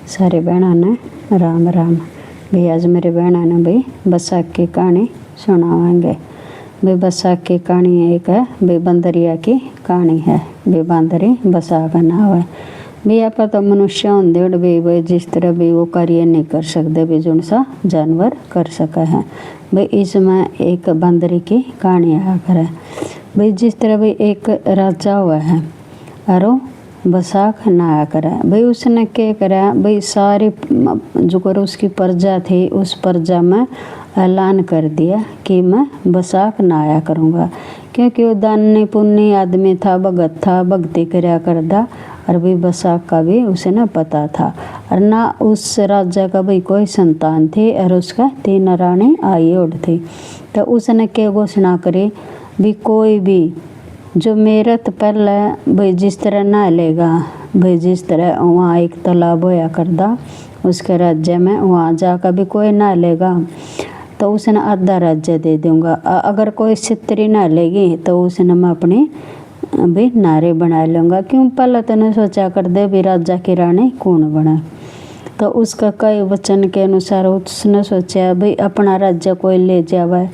सारे बहनों ने राम राम। भाई आज मेरे बहनों ने भाई बैसाख की कहानी सुनावाएंगे। भाई बैसाख की कहानी एक है, भाई बंदरिया की कहानी है। भाई बंदरी बैसाख का नाम है। भाई आप तो मनुष्य होंगे भाई जिस तरह भी वो कार्य नहीं कर सकते भी जो सा जानवर कर सका है। भाई इसमें एक बंदरी की कहानी आकर है। भाई जिस तरह भी एक राजा हुआ है और बैसाख नहाया करा। भाई उसने क्या करा, भाई सारी जो कर उसकी प्रजा थी उस प्रजा में ऐलान कर दिया कि मैं बैसाख नहाया करूँगा, क्योंकि वो दानी पुण्य आदमी था, भगत था, भक्ति कराया करता। और भाई बैसाख का भी उसे ना पता था। और ना उस राजा का भाई कोई संतान थी और उसका 3 रानी आई और थी। तो उसने क्या घोषणा करी, भी कोई भी जो मेरे तो पहले भाई जिस तरह नहा लेगा, भाई जिस तरह वहाँ एक तालाब होया करता उसके राज्य में, वहाँ जाकर भी कोई नहा लेगा तो उसने आधा राज्य दे दूँगा। अगर कोई स्त्री नहा लेगी तो उसने मैं अपनी भी नारे बना लूँगा। क्यों पहले तो नहीं सोचा कर दे भी राजा की रानी कौन बना। तो उसका कई वचन के अनुसार उसने सोचा भाई अपना राज्य कोई ले जावे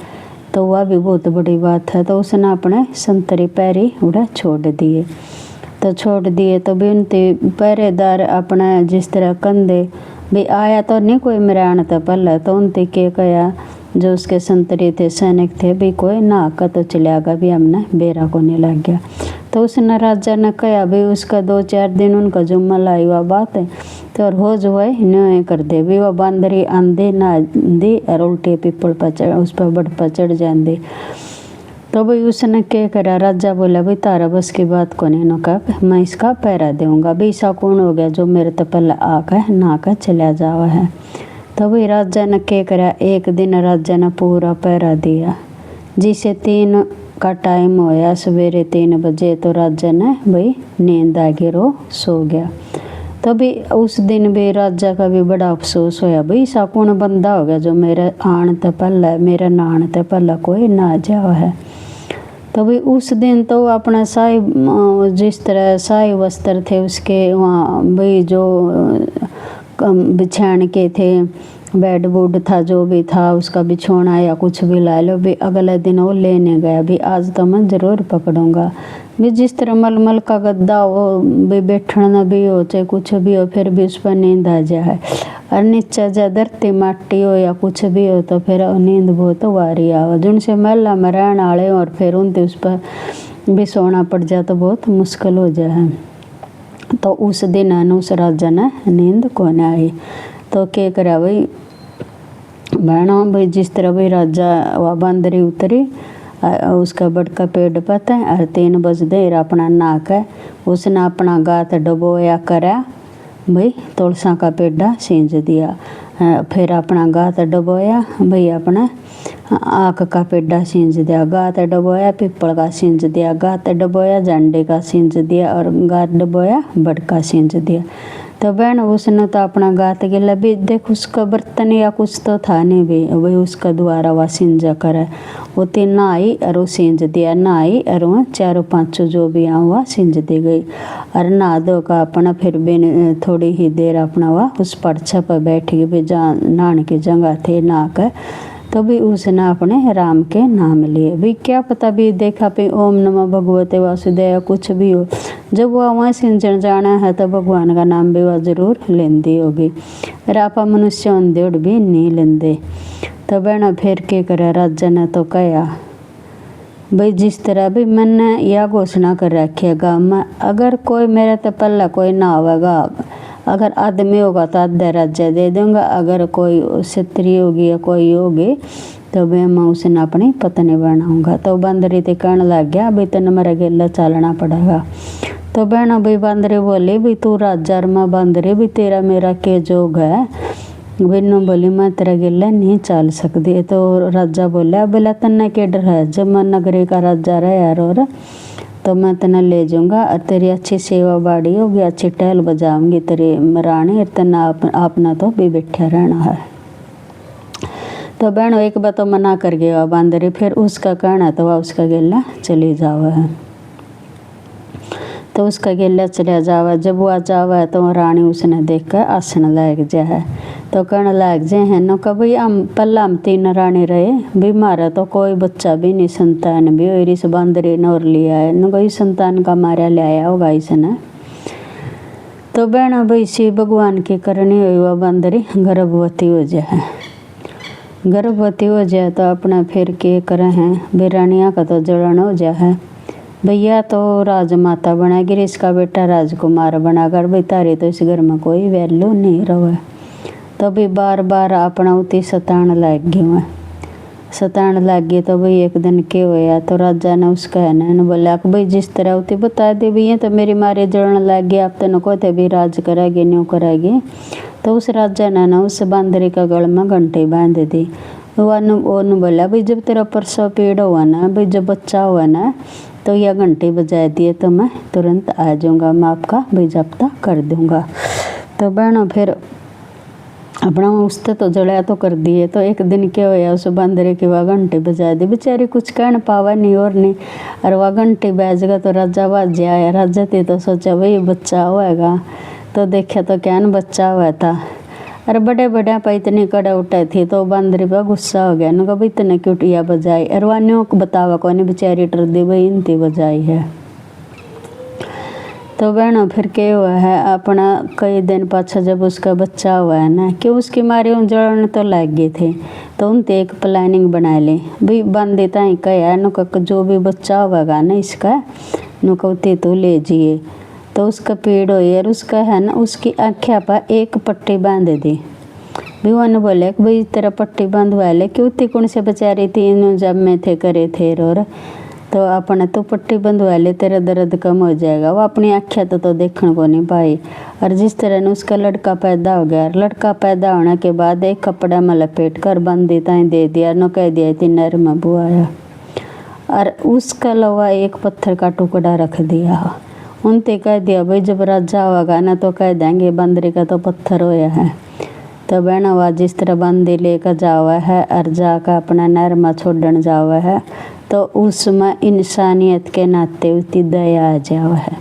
तो वह भी बहुत बड़ी बात है। तो उसने अपने संतरी पैरी उड़ा छोड़ दिए। तो भी उनके पहरेदार अपना जिस तरह कंधे भी आया तो नहीं कोई मरान था पहले, तो उनते के कहा जो उसके संतरी थे सैनिक थे भी कोई ना का तो चला गया भी हमने बेरा को नहीं लग गया। तो उसने राजा ने कहा भाई उसका 2-4 दिन उनका जुम्मा लाई हुआ बात है तो और हो जो है न्याय कर दे भी। वह बंदरी आंधी ना दी और उल्टे पीपल पर उस पर बड़ पर चढ़ जाते। तो भाई उसने क्या करा, राजा बोला भाई तारा बस की बात को नहीं नका, मैं इसका पहरा दूंगा। भाई ऐसा कौन हो गया जो मेरे तो पहले आकर ना कर चला जावा है। तो भाई राजा ने क्या करा, एक दिन राजा ने पूरा पहरा दिया। जिसे 3 का टाइम होया सवेरे 3 बजे तो राजा ने भाई नींद आ गई रो सो गया। तभी उस दिन भी राजा का भी बड़ा अफसोस होया, भाई ऐसा कौन बंदा हो गया जो मेरे आन ते पहले मेरे नान ते पहले कोई ना जावा है। तो भाई उस दिन तो अपना शाही जिस तरह शाही वस्त्र थे उसके वहाँ भाई जो बिछाने के थे, बेड वुड था जो भी था उसका बिछोना या कुछ भी ला लो भी। अगले दिन वो लेने गया भी आज तो मैं ज़रूर पकड़ूंगा भी। जिस तरह मलमल का गद्दा हो भी, बैठना भी हो चाहे कुछ भी हो फिर भी उस पर नींद आ जाए। और नीचे जा धरती माटी हो या कुछ भी हो तो फिर नींद बहुत वारी आवे। जिनसे महला में रहने वाले और फिर उनसे उस पर भी सोना पड़ जाए तो बहुत मुश्किल हो जाए। तो उस दिन उस राजा ने नींद को न आई। तो क्या करा भाई बहनों, भाई जिस तरह भाई राजा वह बंदरी उतरी उसका बड़का पेड़ पता है और 3 बजते अपना नाक है उसने अपना गात डबोया करा भाई, तुलसा का पेड़ा सींच दिया। फिर अपना गात डबोया भाई, अपना आँख का पेड़ा सींच दिया। गात डबोया पीपल का सींच दिया, गात डबोया झंडे का सींच दिया और गात डबोया बड़का सींच दिया। तो बहन उसने तो अपना गात गिला भी देख उसका बर्तन या कुछ तो था नहीं भी, वही उसका द्वारा वह सिंजा करे। वो 3 नहाई और वो सींच दिया, नहाई और वह 4-5 जो भी यहाँ हुआ सींच दी गई। और नहा धो का अपना फिर भी थोड़ी ही देर अपना वह उस पर्चा पर बैठ गई भी जहाँ नहाने की जगह थे नहा कर। तो भी उसने अपने राम के नाम लिए भी। क्या पता भी देखा पे ओम नमः भगवते वासुदेव कुछ भी हो, जब वह वहाँ सिंचन जाना है तो भगवान का नाम भी वह जरूर लेंदी होगी। रापा मनुष्य होंदे भी नहीं लेंदे। तो बहना फिर क्या करे, राजा ने तो कहा भाई जिस तरह भी मैंने यह घोषणा कर रखी है गाँव में, अगर कोई मेरे तो पहला कोई ना होगा, अगर आदमी होगा तो आधा राज्य दे दूंगा, अगर कोई स्त्री होगी या कोई होगी तो मैं उसने अपनी पत्नी बनाऊंगा। तो बंदरी तो कहने लग गया भाई तेने मेरा गेला चलना पड़ेगा। तो बहना भाई बंदरी बोली भाई तू राजा मैं बंदरी भी तेरा मेरा के जोग है बिन्नू बोली मैं तेरा गिला नहीं चल सकती। तो राजा बोला बोला तन्ना के डर है, जब मैं नगरी का राजा रहा यार और तो मैं तना ले जाऊंगा और तेरी अच्छी सेवा बाड़ी होगी, अच्छी टहल बजाऊंगी तेरी रानी, तना अपना तो भी बैठा रहना है। तो बहनों एक बार तो मना कर गया बंदरी, फिर उसका कहना तो वह उसका गिला चली जावा है। तो उसका गेला चलिया जावा। जब वो आ जावा तो रानी उसने देख कर आसन लग जा है। तो कहने लग जाए है न कभी हम पहला हम 3 रानी रहे भी मारा तो कोई बच्चा भी नहीं, संतान भी और इस बंदरी नौर लिया है न कोई संतान का मारा लाया होगा इसने। तो बहना भाई शिव भगवान की करनी हुई वह बंदरी गर्भवती हो जाए। गर्भवती हो जाए तो अपना फिर के करे हैं बिरानिया का तो जलन हो जाए है। भैया तो राजमाता बनागी, इसका बेटा राजकुमार बनाकर भाई तारी तो इस घर में कोई वैल्यू नहीं रहा। तो भी बार बार अपना उती सतान लग गई हुआ। सतान लग गई तो भाई एक दिन के होया तो राजा ने उसका है ना बोला कि भाई जिस तरह उती बता दे भैया तो मेरी मारे जलन लग गई, आप तो कहते भी राज करेगी न्यू करेगी। तो उस राजा ने ना उस बंदरी का गल में घंटी बांध दी। वो बोला भाई जब तेरा प्रसव पीड़ हुआ ना, भाई जब बच्चा हुआ ना तो यह घंटी बजा दिए तो मैं तुरंत आ जाऊँगा, मैं आपका भाई जब्ता कर दूँगा। तो बहनों फिर अपना उससे तो जड़िया तो कर दिए। तो एक दिन क्या होया उस बंदरे की वह घंटी बजा दी, बेचारी कुछ कहना पावा नहीं और नहीं। और वह घंटी बजेगा तो राजा बाज आया। राजा थे तो सोचा भाई बच्चा होएगा, तो देखा तो क्या न बच्चा हुआ था। अरे बड़े बड़े पर इतनी कड़ा उठाई थी तो बंदरी पर गुस्सा हो गया, भाई इतने क्यूटिया बजाई। और वान्यों को बतावा कौन बेचारी डर दी भाई इनती बजाई है। तो बहनों फिर क्या हुआ है अपना कई दिन पाछा जब उसका बच्चा हुआ है ना कि उसकी मारी जलन तो लग गई थी। तो उनते एक प्लानिंग बना ली भाई बंदे ताई कहा नुका जो भी बच्चा होगा ना इसका नुका उते तो ले जिए। तो उसका पेड़ हो यार उसका है ना उसकी आँखें पर एक पट्टी बांध दी। भी उन्होंने बोले कि भाई तेरा पट्टी बांधवा ले कि उतनी कौन से बेचारी थी जब में थे करे थे और तो अपने तो पट्टी बंधवा ले तेरा दर्द कम हो जाएगा। वो अपनी आँखें तो देखने को नहीं पाई। और जिस तरह ने उसका लड़का पैदा हो गया, लड़का पैदा होने के बाद एक कपड़ा में लपेट कर बंदी ताई दे दिया, न कह दिया इतनी नर में बुआया। और उसका अलावा एक पत्थर का टुकड़ा रख दिया। उनते कह दिया भाई जब राजा होगा ना तो कह देंगे बंदरी का तो पत्थर होया है। तो बहना हुआ जिस तरह बंदी लेकर जावा है और जाकर अपना नर में छोड़न जावा है तो उसमें इंसानियत के नाते उतनी दया आ जावा है।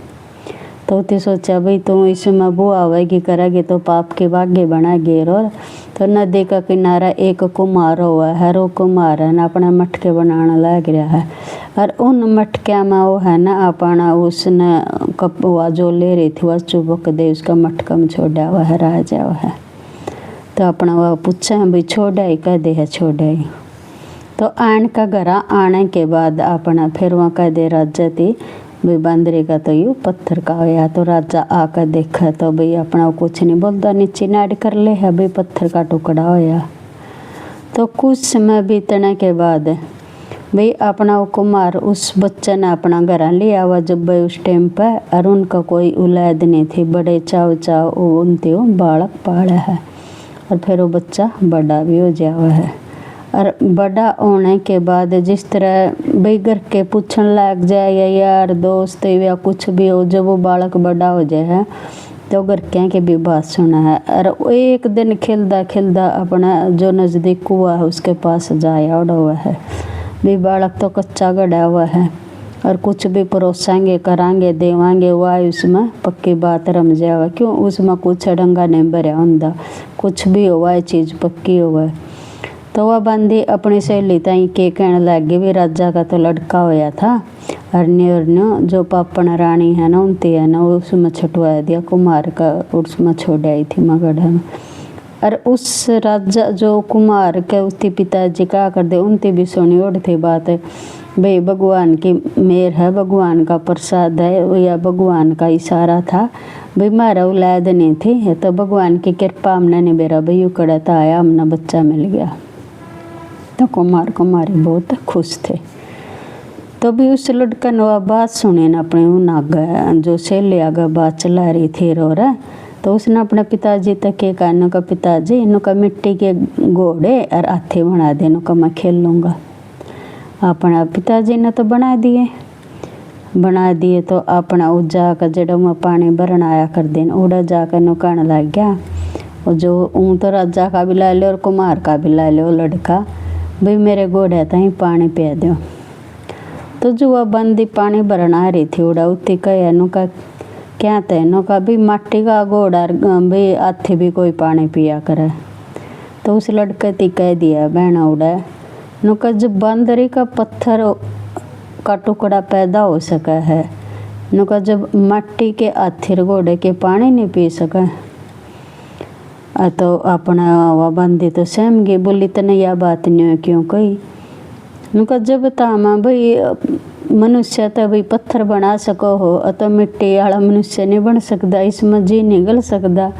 तो उतनी सोचा भाई तुम इसमें वो आवेगी करेगी तो पाप के भाग्य बनागी। और तो नदी का किनारा एक कुम्हार हुआ है, रो कुम्हार है ना अपना मटके बनाने लग रहा है। और उन मटकिया में वो है ना अपना उसने कपवा जो ले रही थी वह चुबक दे उसका मटका में छोड़ा हुआ है राजा हुआ है। तो अपना वह पूछा भाई छोड़ाई कह दे है छोड़ाई। तो आन का घर आने के बाद अपना फिर वहाँ कह दे राजा थी भाई बंदरी का तो यू पत्थर का होया। तो राजा आकर देखा तो भाई अपना कुछ नहीं बोलता, नीचे नाड़ कर ले है भाई पत्थर का टुकड़ा होया। तो कुछ समय बीतने के बाद भाई अपना वो कुमार उस बच्चे ने अपना घर लिया हुआ जब भाई उस टाइम पर। और उनका कोई औलाद नहीं थी, बड़े चाव चाव उनते वो बालक पाला है। और फिर वो बच्चा बड़ा भी हो जावा है। और बड़ा होने के बाद जिस तरह भाई घर के पूछन लग जाए या यार दोस्त या कुछ भी हो, जब वो बालक बड़ा हो जाए तो घर के भी बात सुना है। और एक दिन खिलदा खिलदा अपना जो नज़दीक कुआ है उसके पास जाया उड़ा हुआ है। भी बालक तो कच्चा गड़ा हुआ है और कुछ भी परोसेंगे करांगे देवांगे वह उसमें पक्की बात रम जाएगा। क्यों उसमें कुछ डंगा नहीं भरया होंदा, कुछ भी हुआ चीज़ पक्की हुआ। तो वह बंदी अपनी सहेली ताई के कहने लग गई भी राजा का तो लड़का होया था अरन्य जो पापन रानी है ना उनती है ना उसमें छुटवा दिया कुमार का, उसमें छोड़ आई थी मगढ़ में। और उस राजा जो कुमार के उसके पिताजी क्या कर दे उनती भी सुनी उड़ थी बात भाई भगवान की मेहर है, भगवान का प्रसाद है या भगवान का इशारा था भाई मारा औलाद नहीं थी। तो भगवान की कृपा हमने नहीं बेरा भाई उकड़ा था आया हमने बच्चा मिल गया। तो कुमार कुमारी बहुत खुश थे। तो भी उस लड़का ने वह बात सुनी ना अपने उन आगा जो सहेली आगा बात चला रही थी रो रहा। तो उसने अपने पिताजी तक के कहने का पिताजी इनका मिट्टी के घोड़े और हाथी बना दे, इनका मैं खेल लूँगा। अपना पिताजी ने तो बना दिए तो अपना उजा का जड़ों में पानी भरन आया कर दिन उड़ा जाकर नुकाने लग गया। और जो तो राजा का भी ला ले और कुमार का भी ला ले वो लड़का भाई मेरे घोड़े ताई पानी पिया दो। तो जो वह बंदी पानी भरन आ रही थी उड़ा उतनी कह नुका क्या तेनो का भी माटी का घोड़ा भी हाथी भी कोई पानी पिया करे। तो उस लड़के ती कह दिया बहना उड़ा नुका जब बंदरी का पत्थर का टुकड़ा पैदा हो सका है नुका जब मट्टी के हाथी घोड़े के पानी नहीं पी सका तो अपना वह बंदी तो सहम गई, बोली तने यह बात नहीं क्यों कही। नुका जब तामा भाई मनुष्य तो भाई पत्थर बना सको हो तो मिट्टी वाला मनुष्य नहीं बन सकता, इसमें जी निकल सकता।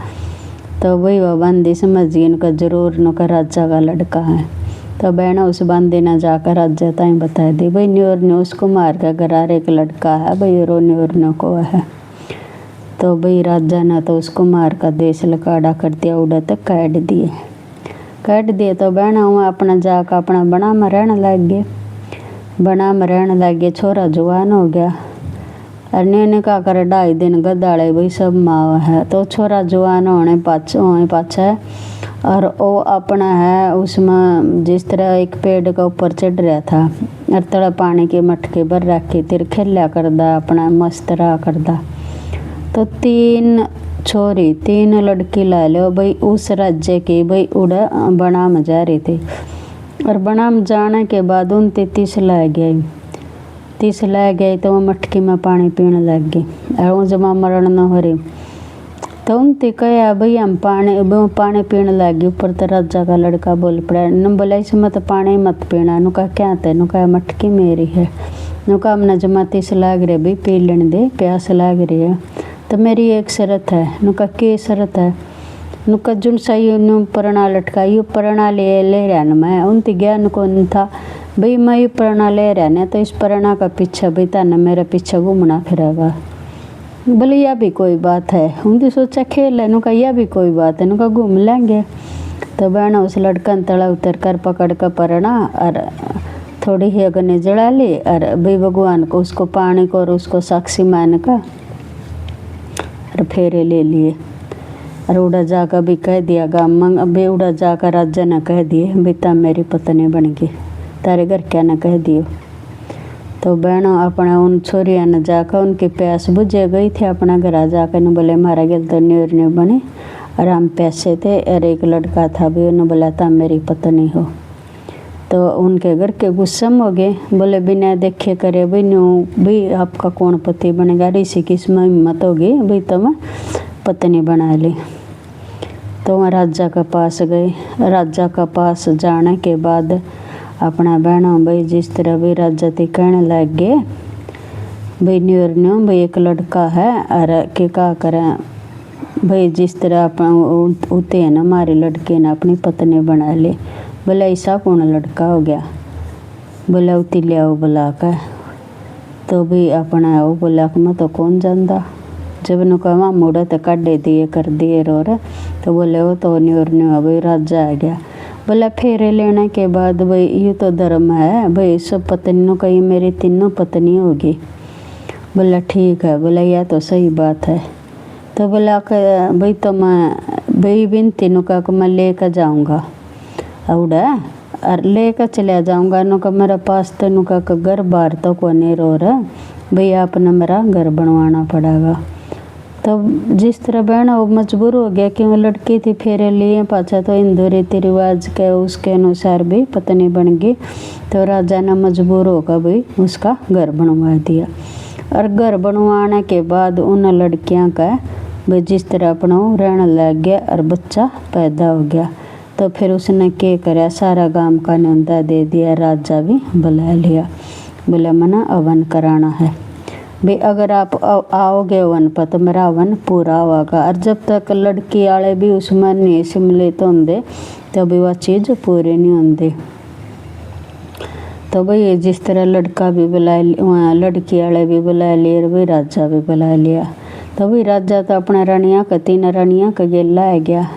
तो भाई वह बंदी समझ गई इनका जरूर नुका राजा का लड़का है। तो बहना उस बंदी ने जाकर राजा ताई बता दी भाई न्योर ने उसको मार कर गरारे एक लड़का है भाई रो न्योर को है। तो भाई राजा ने तो उसको मार कर देश लकाड़ा कर दिया, उड़ा तक काट दिए। तो बहना वहाँ अपना जाकर अपना बना में रहने लग गए। छोरा जवान हो गया और ने का कर 2.5 दिन गदाड़े भाई सब माँ है। तो छोरा जवान होने पाछा है और वो अपना है उसमें जिस तरह एक पेड़ के ऊपर चढ़ रहा था और तड़ा पानी के मटके भर रखे तिर खेलिया करदा अपना मस्त रहा करदा। तो 3 लड़की ला लो भाई उस राज्य की भाई उड़ा बना में जा रही थी और बना में जाने के बाद उन 30 ला गई तो वो मटकी में पानी पीने लग गई और वो जमा मरण न हो रही। तो उनते कहा भाई हम पानी पीने लग गए। ऊपर तो राजा का लड़का बोल पड़ा न बोला इसमें तो पानी मत पीना। नुका क्या थे नुका मटकी मेरी है। नुका हमने जमा 30 लाग रहे भाई पी लेने दे प्यास लाग रही है। तो मेरी एक शरत है। नुका के शरत है नुका जुन सही परणा लटकाई परणा ले रहा न मैं उनती ज्ञान को न था भाई मैं ये परणा ले रहा न तो इस परणा का पीछा भाई ताना मेरा पीछा घूमना फिरेगा। बोले यह भी कोई बात है। उनकी सोचा खेल है नुका यह भी कोई बात है नुका घूम लेंगे। तो बहना उस लड़का तला उतर कर पकड़ कर परणा और थोड़ी ही अग्नि जला ली और भाई भगवान को उसको पानी को और उसको साक्षी मान का और फेरे ले लिए और उड़ा जाकर भी कह दिया गाँव अभी उड़ा जाकर राजा ने कह दिए बेटा मेरी पत्नी बन गई तारे घर क्या न कह दियो। तो बहनों अपना उन छोरिया ने जाकर उनकी प्यास बुझे गई थी अपना घर जाकर ने बोले मारा गया तो न्योर बने और हम पैसे थे और एक लड़का था भी उन्होंने बोला था मेरी पत्नी हो। तो उनके घर के गुस्सम हो गए बोले बिना देखे करे भाई न्यू भाई आपका कौन पति बनेगा ऋषि की इसमें हिम्मत होगी भाई तुम पत्नी बना ली। तो वहाँ राजा के पास गए। राजा का पास जाने के बाद अपना बहनों भाई जिस तरह भी राजा ती कहने लग गए भाई न्योर भाई एक लड़का है और के का करें भाई जिस तरह अपना उते है ना हमारी लड़के ने अपनी पत्नी बना ली। बोला ऐसा कौन लड़का हो गया। बोला उती लिया बुला कर। तो भी अपना वो बोला कि मैं तो कौन जानता। जब नु कहा मुड़ा तो काटे दिए कर दिए रो रहा। तो बोले वो तो न्योर भाई राजा आ गया। बोला फेरे लेने के बाद भाई ये तो धर्म है भाई सब पत्नियों का ये मेरी 3 पत्नी होगी। बोला ठीक है। बोला यह तो सही बात है। तो बोला भाई तो मैं भाई बिनती नुका को मैं लेकर जाऊँगा उड़ा और लेकर चला जाऊँगा नुका मेरे पास तो नुका का घर बार तो को नहीं रो रहा भाई आपने मेरा घर बनवाना पड़ेगा। तो जिस तरह बहना वो मजबूर हो गया कि वो लड़की थी फेरे लिए पाछा तो हिंदू रीति रिवाज के उसके अनुसार भी पत्नी बन गई। तो राजा ने मजबूर होकर भाई उसका घर बनवा दिया और घर बनवाने के बाद उन लड़कियां का भाई जिस तरह अपना रहने लग गया और बच्चा पैदा हो गया। तो फिर उसने क्या कराया सारा गांव का न्योंदा दे दिया। राजा भी बुला लिया। बोला मना हवन कराना है भाई अगर आप आओगे हवन पर तो मेरा हवन पूरा होगा। और जब तक लड़की वाले भी उसमें नहीं सम्मिलित होंगे तो भी वह चीज़ पूरी नहीं होंगी। तो भाई जिस तरह लड़का भी बुला लिया लड़की वाले भी बुला लिए और भाई राजा भी बुला लिया। तो भाई राजा तो अपना रानिया का 3 रानिया का गेला आ गया।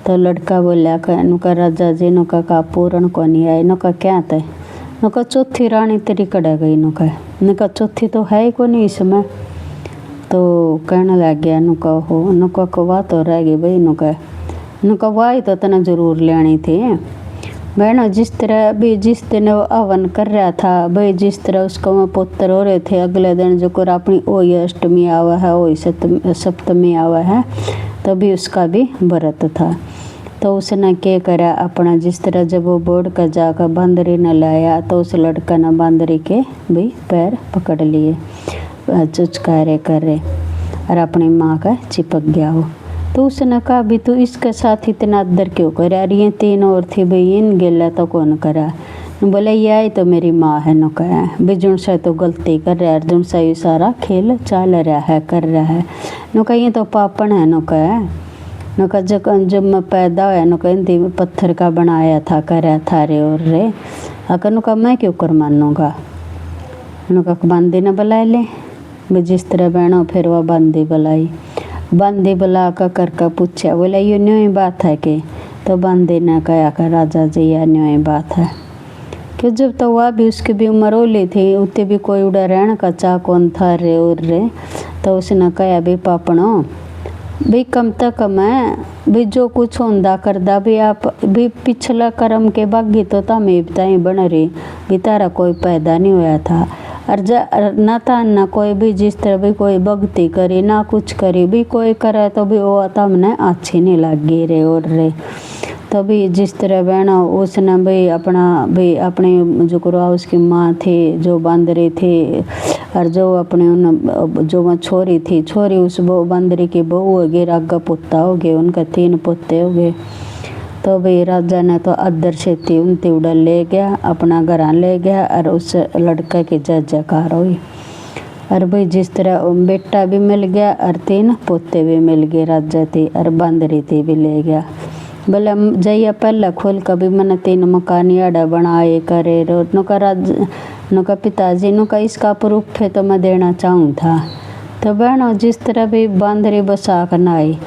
तो लड़का बोला नुका राजा जी नुका का पूर्ण को नहीं आए नुका क्या थे नुका चौथी रानी तेरी कड़ा गई नुका चौथी तो है ही को नहीं इसमें। तो कहने लग गया नुका को बात हो रह गई भाई नुका वाही तो तना जरूर लेनी थी बहनों जिस तरह भी जिस दिन वो हवन कर रहा था भाई, जिस तरह उसको वहाँ पुत्र हो रहे थे, अगले दिन जो कर अपनी वही अष्टमी आवा है, वही सप्तमी आवा है, तभी उसका भी व्रत था। तो उसने क्या करा अपना, जिस तरह जब वो बोर्ड का जाकर बंदरी न लाया तो उस लड़का ने बंदरी के भी पैर पकड़ लिए, चुचकारे करे और अपनी माँ का चिपक गया हो। तो उसने कहा भी तू इसके साथ इतना अदर क्यों करे, और ये 3 और थी भाई, इन गेला तो कौन करा। बोले यही तो मेरी माँ है, नो कहा भी जुन से तो गलती कर रहा है, जुन से ये सारा खेल चल रहा है, कर रहा है। नो कहा ये तो पापन है, नो कहा नो कहा जब मैं पैदा हुआ, नो कहा पत्थर का बनाया था, करा था रे और रे। अगर नो कहा मैं क्यों कर मानूंगा। नो कहा बंदी ने बुला ले भी, जिस तरह बहनों फिर वह बंदी बुलाई, बंदी बुला कर पूछा, बोला ये न्यू ही बात है कि। तो बंदी ने कहा कर राजा जी यह न्यू ही बात है कि जब तो वह भी उसकी भी उम्र हो ली थी, उतने भी कोई उड़ा रहने का चाह कौन था रे और रे। तो उसने कहा भी पापड़ों भी कम तक कम है भी, जो कुछ होंदा करदा भी आप भी पिछला कर्म के बागी तो तमें बताई बन रही भी, तारा कोई पैदा नहीं हुआ था और ना था ना कोई भी, जिस तरह भी कोई भक्ति करी ना कुछ करी भी, कोई करे तो भी वो तमने अच्छी नहीं लगी रे और रे। तभी जिस तरह बहना उसने भाई अपने जो करो उसकी माँ थी, जो बंदरी थी, और जो अपने उन जो वहाँ छोरी थी, छोरी उस बंदरी की बहू हो गई, रागा पुत्ता हो गए, उनका 3 पुत्ते हो गए। तो भाई राजा ने तो अदर से थी उनती उड़ा ले गया, अपना घर ले गया और उस लड़का की जय जयकार हुई। और भाई जिस तरह बेटा भी मिल गया और 3 पोते भी मिल गए राजा थी, और बंदरी थी भी ले गया। बोले जैया पहले खोल कभी मैंने 3 मकान याडा बनाए करे रो। नुका पिताजी नुका इसका प्रूफ है तो मैं देना चाहूँ था। तो बहनों जिस तरह भी बंदरी बसाक नहाई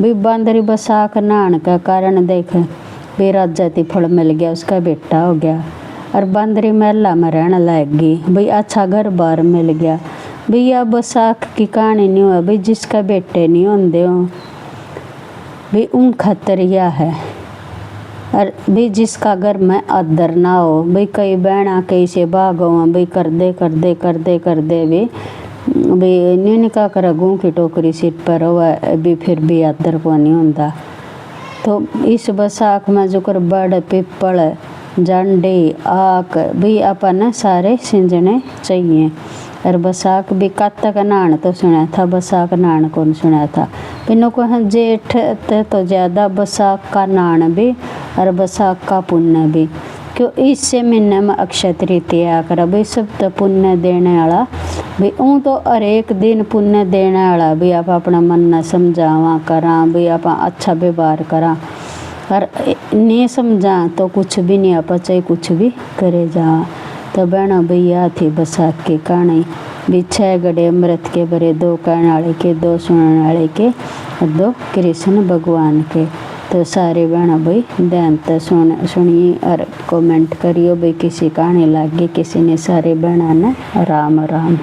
भी, बंदरी बसाक नहाने का कारण देख भी राजा थी फल मिल गया, उसका बेटा हो गया, और बंदरी महला में रहने लग गई भाई, अच्छा घर बार मिल गया भाई। यह बसाख की कहानी नहीं हुआ भाई, जिसका बेटे नहीं होंगे हो भी उन खतर यह है, और भी जिसका घर में अदर ना हो भाई, कई बहना कैसे भागो भाई, कर दे भी नहीं का कर गूँ की टोकरी सिर पर हुआ भी, फिर भी अदर को नहीं होता। तो इस बसाख में जो कर बड़ पिपल झंडी आक भी अपन सारे सिंजने चाहिए। और बसाख भी कातक नान तो सुना था, बसाख नान कौन सुना था। पिनों को है जेठ तो ज़्यादा बसाख का नान भी और बसाख का पुण्य भी, क्यों इससे महीने में अक्षय तृतीया कर भाई, सब तो पुण्य देने वाला भी। ऊँ तो हर एक दिन पुण्य देने वाला भी, आप अपना मन न समझावा करा भी, आप अच्छा व्यवहार करा, और नहीं समझा तो कुछ भी नहीं, आप चाहे कुछ भी करे जा। तो बहनों भैया थी बसाख की कहानी भी, 6 गड़े अमृत के भरे, 2 कहने वाले के, 2 सुनने वाले के और 2 कृष्ण भगवान के। तो सारे बहनों भाई ध्यान तो सुनिए और कमेंट करियो भाई, किसी कहानी लगी किसी ने, सारे बहना ने राम राम।